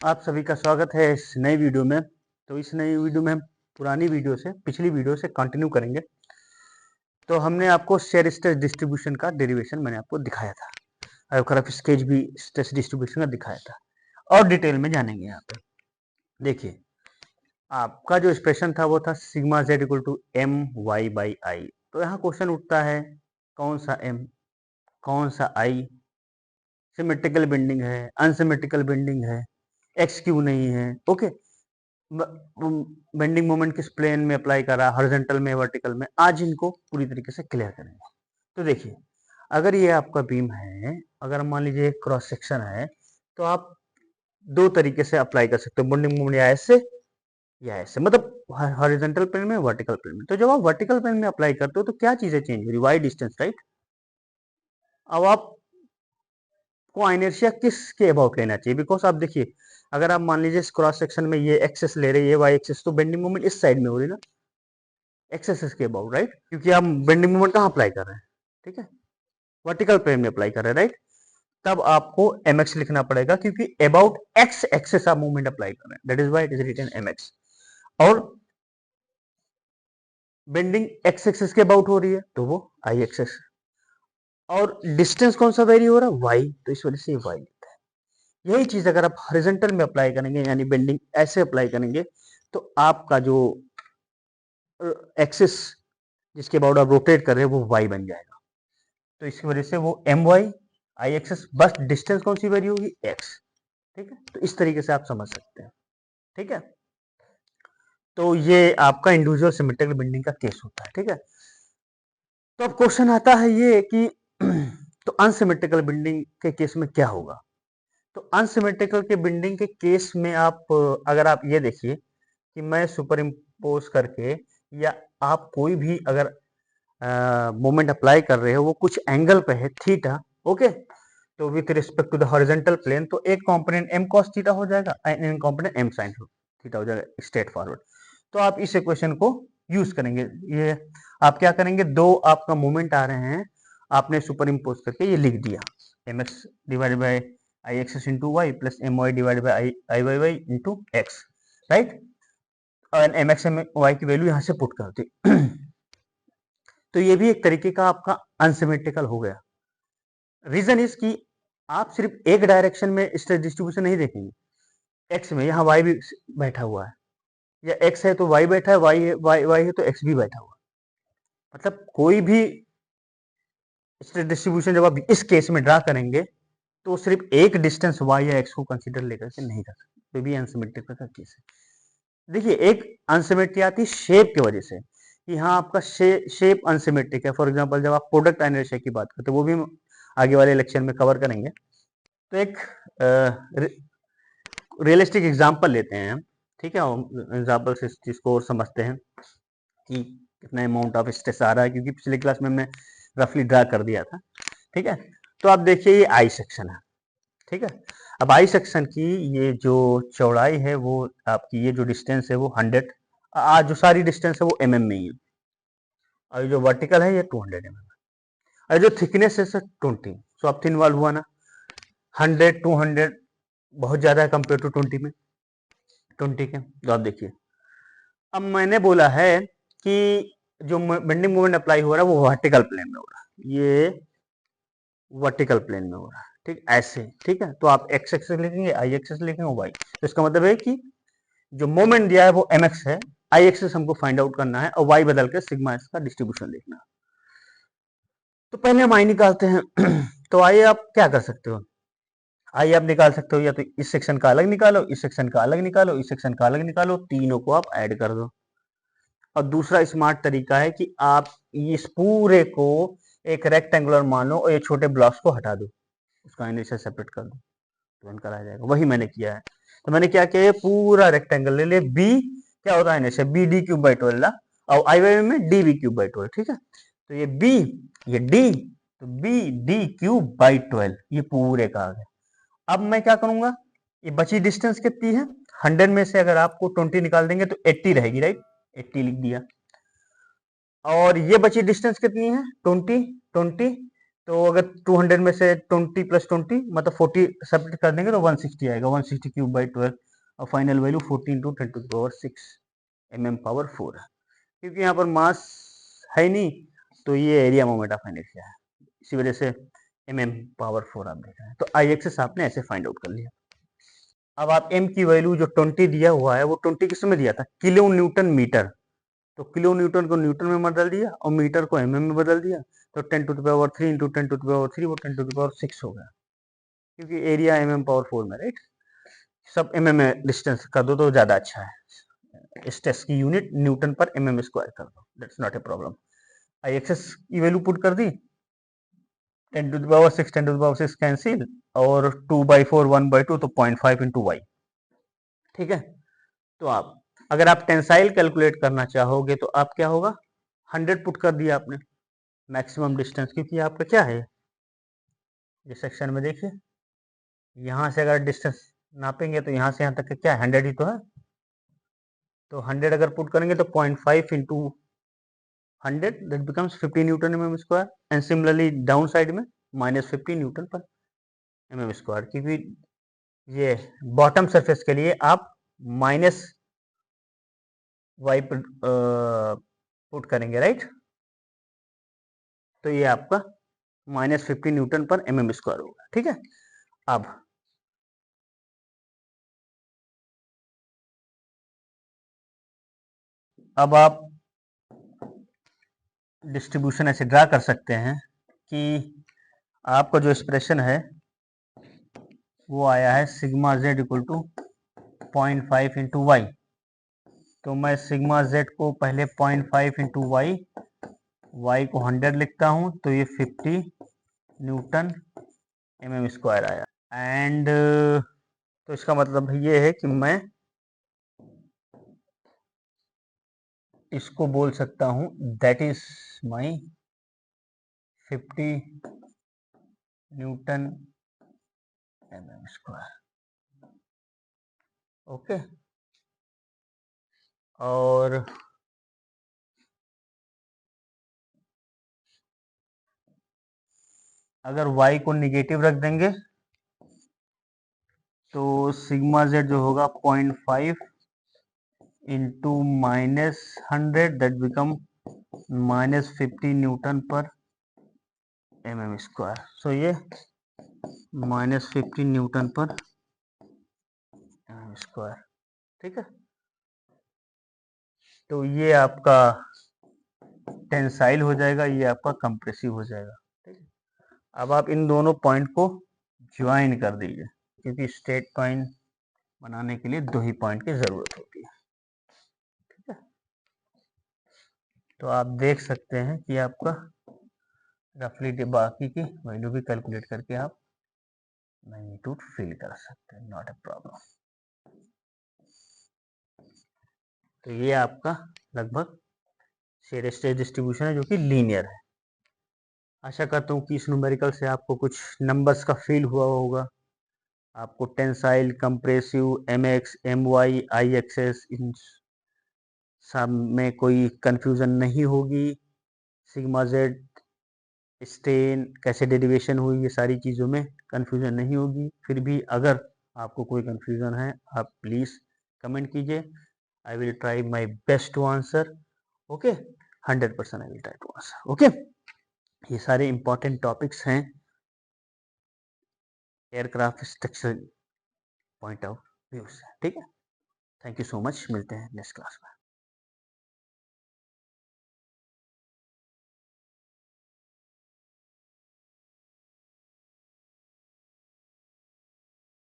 आप सभी का स्वागत है इस नई वीडियो में। तो इस नई वीडियो में हम पुरानी वीडियो से पिछली वीडियो से कंटिन्यू करेंगे। तो हमने आपको शेयर स्ट्रेस डिस्ट्रीब्यूशन का डेरिवेशन मैंने आपको दिखाया था, और रफ स्केच भी स्ट्रेस डिस्ट्रीब्यूशन का दिखाया था, और डिटेल में जानेंगे यहाँ पे। देखिए, आपका जो एक्सप्रेशन था वो था sigma Z equal to M Y by I. तो यहाँ क्वेश्चन उठता है, कौन सा एम, कौन सा आई, सिमेट्रिकल बेंडिंग है, अनसिमेट्रिकल बेंडिंग है, एक्स क्यू नहीं है, ओके, बेंडिंग मोमेंट किस प्लेन में अप्लाई कर रहा है, हॉरिजॉन्टल में, वर्टिकल में, आज इनको पूरी तरीके से क्लियर करेंगे। तो देखिए, अगर ये आपका बीम है, अगर मान लीजिए क्रॉस सेक्शन है, तो आप दो तरीके से अप्लाई कर सकते हो बेंडिंग मोमेंट, या ऐसे, मतलब हॉरिजॉन्टल प्लेन में, वर्टिकल प्लेन में। तो जब आप वर्टिकल प्लेन में अप्लाई करते हो तो क्या चीजें चेंज हो रही, वाई डिस्टेंस, राइट। अब आप को इनर्शिया किसके अबाउट लेना चाहिए, बिकॉज आप देखिए, अगर आप मान लीजिए क्रॉस सेक्शन में ये एक्सेस ले रहे हैं, ये वाई एक्सेस, तो बेंडिंग मोमेंट इस साइड में हो रही ना, एक्सेस के अबाउट, राइट, क्योंकि आप बेंडिंग मोमेंट कहाँ अप्लाई कर रहे हैं, ठीक है, वर्टिकल प्लेन में अप्लाई कर रहे हैं, राइट। तब आपको mx लिखना पड़ेगा, क्योंकि अबाउट एक्स एक्सेस आप मूवमेंट अप्लाई कर रहे हैं, that is why it is written mx। और बेंडिंग एक्स एक्सेस के अबाउट हो रही है तो वो आई एक्सेस, और डिस्टेंस कौन सा वेरी हो रहा है, y, तो इस वजह से y लिखता है। यही चीज अगर आप हॉरिजॉन्टल में अप्लाई करेंगे, यानी बेंडिंग ऐसे अप्लाई करेंगे, तो आपका जो एक्सिस जिसके अबाउट आप रोटेट कर रहे हैं वो y बन जाएगा। तो इसकी वजह से वो एम वाई आई एक्सेस, बस डिस्टेंस कौन सी वेरी होगी, x, ठीक है। तो इस तरीके से आप समझ सकते हैं, ठीक है। तो ये आपका इंडिविजुअल सिमेट्रिकल बेंडिंग का केस होता है, ठीक है। तो अब क्वेश्चन आता है ये कि तो अनसिमेट्रिकल बेंडिंग के केस में क्या होगा। तो अनसिमेट्रिकल के बेंडिंग के केस में आप, अगर आप ये देखिए कि मैं सुपर इम्पोज करके, या आप कोई भी अगर मोमेंट अप्लाई कर रहे हो, वो कुछ एंगल पे है, थीटा, ओके, तो with respect to the horizontal plane, तो एक कंपोनेंट m cos थीटा हो जाएगा, and component m sin theta हो जाएगा, स्ट्रेट फॉरवर्ड। तो आप इस इक्वेशन को यूज करेंगे। ये आप क्या करेंगे, दो आपका मोमेंट आ रहे हैं, आपने सुपर इम्पोज करके ये लिख दिया, M X divided by I X into Y plus M Y divided by I Y Y into X, right. और एम एक्स एम वाई की वैल्यू यहाँ से पुट कर दी। तो ये भी एक तरीके का आपका अनसिमेट्रिकल हो गया। रीजन इज कि आप सिर्फ एक डायरेक्शन में स्ट्रेस डिस्ट्रीब्यूशन नहीं देखेंगे, एक्स में, यहाँ वाई भी बैठा हुआ है, या एक्स है तो वाई बैठा है, वाई है तो एक्स भी बैठा हुआ है। मतलब कोई भी स्ट्रेस डिस्ट्रीब्यूशन जब आप इस केस में ड्रा करेंगे, तो सिर्फ एक डिस्टेंस वाई या एक्स को कंसीडर लेकर के नहीं कर सकते, तो भी अनसिमेट्रिकल का केस है। देखिए, एक अनसिमेट्री आती है शेप की वजह से, कि हाँ आपका शेप अनसिमेट्रिक है। फॉर एग्जांपल, जब आप प्रोडक्ट इनर्शिया की बात करते हैं, वो भी हम आगे वाले लेक्चर में कवर करेंगे। तो एक रियलिस्टिक एग्जांपल लेते हैं हम, ठीक है, एग्जांपल से इस चीज को और समझते हैं कि कितना अमाउंट ऑफ स्ट्रेस आ रहा है, क्योंकि पिछले क्लास में हमने रफली ड्रा कर दिया था, ठीक है। तो आप देखिए, ये आई सेक्शन है, ठीक है। अब आई सेक्शन की ये जो चौड़ाई है, वो आपकी ये जो डिस्टेंस है वो 100, आज जो सारी डिस्टेंस है वो mm में ही है, और जो वर्टिकल है ये 200 mm है, और जो थिकनेस है सर 20, सो अब थिन वाल हुआ ना, 100 200 बहुत ज्यादा है कंपेयर टू 20 में, 20 के। तो आप देखिए, अब मैंने बोला है कि जो बेंडिंग मोमेंट अप्लाई हो रहा है वो वर्टिकल प्लेन में हो रहा है, ये वर्टिकल प्लेन में हो रहा है, ठीक, ऐसे, ठीक है। तो आप एक्स एक्सेस लिखेंगे, आई एक्सेस लिखेंगे, वाई, तो इसका मतलब है कि जो मोमेंट दिया है वो एम एक्स है, आई एक्सेस हमको फाइंड आउट करना है, और वाई बदल के सिग्मा एक्स का डिस्ट्रीब्यूशन देखना है। तो पहले हम आई निकालते हैं। तो आइए, आप क्या कर सकते हो, आइए आप निकाल सकते हो, या तो इस सेक्शन का अलग निकालो, इस सेक्शन का अलग निकालो, इस सेक्शन का अलग निकालो, तीनों को आप ऐड कर दो। और दूसरा स्मार्ट तरीका है कि आप इस पूरे को एक रेक्टेंगुलर मान लो, और ये छोटे ब्लॉक्स को हटा दो, उसका इनिशियल सेपरेट कर दो, तुरंत करा जाएगा। वही मैंने किया है। तो मैंने क्या किया, ये पूरा रेक्टेंगल ले ले, बी क्या होता है initial, B D cube by 12, और आई वाई में डी बी क्यूब बाई 12, ठीक है। तो ये बी, ये डी, तो बी डी क्यूब बाई 12, ये पूरे का आ गया। अब मैं क्या करूंगा, ये बची डिस्टेंस कितनी है, 100 में से अगर आपको 20 निकाल देंगे तो 80 रहेगी, राइट, 80 लिख दिया। और ये बची डिस्टेंस कितनी है, 20, 20, तो अगर 200 में से 20 + 20 मतलब 40 सब्ट्रैक्ट कर देंगे तो 160 आएगा, 160 क्यूब बाई 12 और फाइनल वैल्यू 14 × 10⁶ mm⁴ है। क्योंकि यहाँ पर मास है ही नहीं तो ये एरिया मोमेंट ऑफ इनर्शिया है, इसी वजह से mm⁴ आप देख रहे हैं। तो आई एक्सेस आपने ऐसे फाइंड आउट कर लिया। अब आप m की वैल्यू जो 20 दिया हुआ है वो 20 किस में दिया था, किलो न्यूटन मीटर, तो किलो न्यूटन को न्यूटन में बदल दिया और मीटर को mm में बदल दिया, तो 10⁻³ × 10⁻³ वो 10⁻⁶ हो गया, क्योंकि एरिया mm⁴ में, राइट। सब mm में डिस्टेंस कर दो तो ज्यादा अच्छा है। स्ट्रेस की यूनिट न्यूटन पर mm² कर दो, that's not a problem. I axis की वैल्यू पुट कर दी, 10⁻⁶ 10⁻⁶ कैंसिल और 2/4 1/2 तो 0.5 × y, ठीक है। तो आप अगर आप टेंसाइल कैलकुलेट करना चाहोगे तो आप क्या होगा, 100 पुट कर दिया आपने मैक्सिमम डिस्टेंस, क्योंकि आपका क्या है इस सेक्शन में देखिए, यहाँ से अगर डिस्टेंस नापेंगे तो यहाँ से यहाँ तक का क्या है 100 ही तो है, तो 100 अगर पुट करेंगे तो 0.5 × 100 that becomes 50 Newton mm², and similarly down side में -50 न्यूटन पर mm², क्योंकि ये बॉटम सरफेस के लिए आप -y पुट करेंगे, राइट। तो ये आपका -50 न्यूटन पर mm² होगा, ठीक है। अब आप डिस्ट्रीब्यूशन ऐसे ड्रा कर सकते हैं कि आपका जो एक्सप्रेशन है वो आया है σz = 0.5 × y, तो मैं σz को पहले 0.5 × y को 100 लिखता हूं, तो ये 50 न्यूटन mm² आया, एंड तो इसका मतलब ये है कि मैं इसको बोल सकता हूं that is my 50 Newton mm², okay. और अगर y को निगेटिव रख देंगे तो σz जो होगा 0.5 इंटू -100 दैट बिकम -50 न्यूटन पर mm², सो ये -50 न्यूटन पर mm², ठीक है। तो ये आपका टेंसाइल हो जाएगा, ये आपका कंप्रेसिव हो जाएगा, ठीक है। अब आप इन दोनों पॉइंट को ज्वाइन कर दीजिए, क्योंकि स्ट्रेट पॉइंट बनाने के लिए 2 ही पॉइंट की जरूरत होती है, ठीक है। तो आप देख सकते हैं कि आपका रफली बाकी की वैल्यू भी कैलकुलेट करके आप मैग्नीट्यूड फिल कर सकते हैं, नॉट ए प्रॉब्लम। तो ये आपका लगभग शेयर स्ट्रेस डिस्ट्रीब्यूशन है जो कि लीनियर है। आशा करता हूँ कि इस न्यूमेरिकल से आपको कुछ नंबर्स का फील हुआ होगा, आपको tensile, compressive, mx, my, I axes इन सब में कोई कंफ्यूजन नहीं होगी। सिग्मा जेड, स्ट्रेन कैसे डेरिवेशन हुई, ये सारी चीज़ों में कंफ्यूजन नहीं होगी। फिर भी अगर आपको कोई कंफ्यूजन है आप प्लीज़ कमेंट कीजिए, I will try my best to answer, okay. 100% I will try to answer, okay. ये सारे इंपॉर्टेंट टॉपिक्स हैं aircraft structure point of view से, ठीक है। थैंक यू सो मच, मिलते हैं नेक्स्ट क्लास में।